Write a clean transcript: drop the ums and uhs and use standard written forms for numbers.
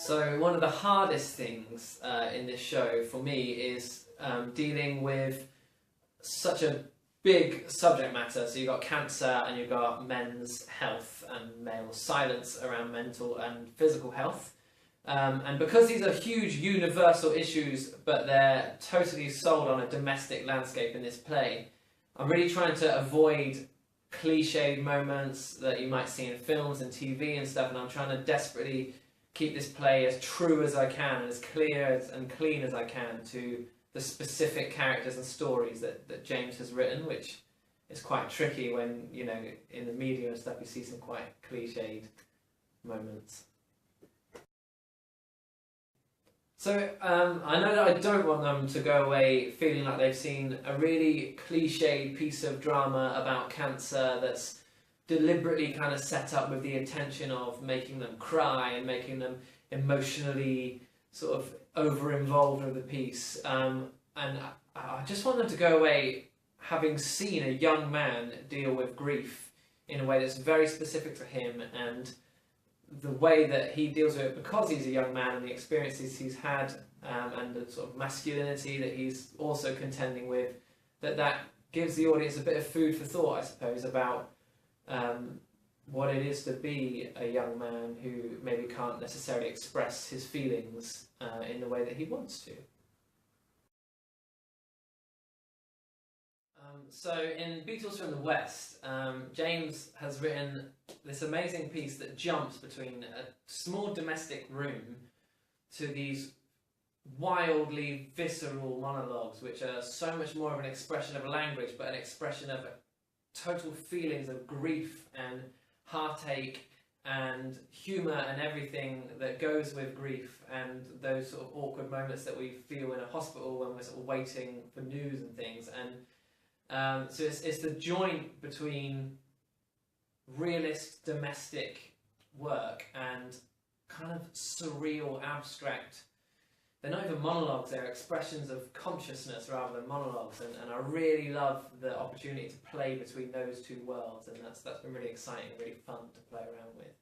So one of the hardest things in this show for me is dealing with such a big subject matter. So you've got cancer and you've got men's health and male silence around mental and physical health. And because these are huge universal issues, but they're totally sold on a domestic landscape in this play, I'm really trying to avoid cliched moments that you might see in films and TV and stuff, and I'm trying to desperately keep this play as true as I can, as clear and clean as I can to the specific characters and stories that James has written, which is quite tricky when, you know, in the media and stuff you see some quite cliched moments. So I know that I don't want them to go away feeling like they've seen a really cliched piece of drama about cancer that's deliberately kind of set up with the intention of making them cry and making them emotionally sort of over-involved with the piece. And I just want them to go away having seen a young man deal with grief in a way that's very specific to him, and the way that he deals with it because he's a young man and the experiences he's had and the sort of masculinity that he's also contending with, that gives the audience a bit of food for thought, I suppose, about what it is to be a young man who maybe can't necessarily express his feelings in the way that he wants to. So in Beetles from the West, James has written this amazing piece that jumps between a small domestic room to these wildly visceral monologues, which are so much more of an expression of language, but an expression of total feelings of grief and heartache and humour and everything that goes with grief, and those sort of awkward moments that we feel in a hospital when we're sort of waiting for news and things. And so it's the joint between realist domestic work and kind of surreal abstract. They're not even monologues, they're expressions of consciousness rather than monologues, and I really love the opportunity to play between those two worlds, and that's been really exciting, really fun to play around with.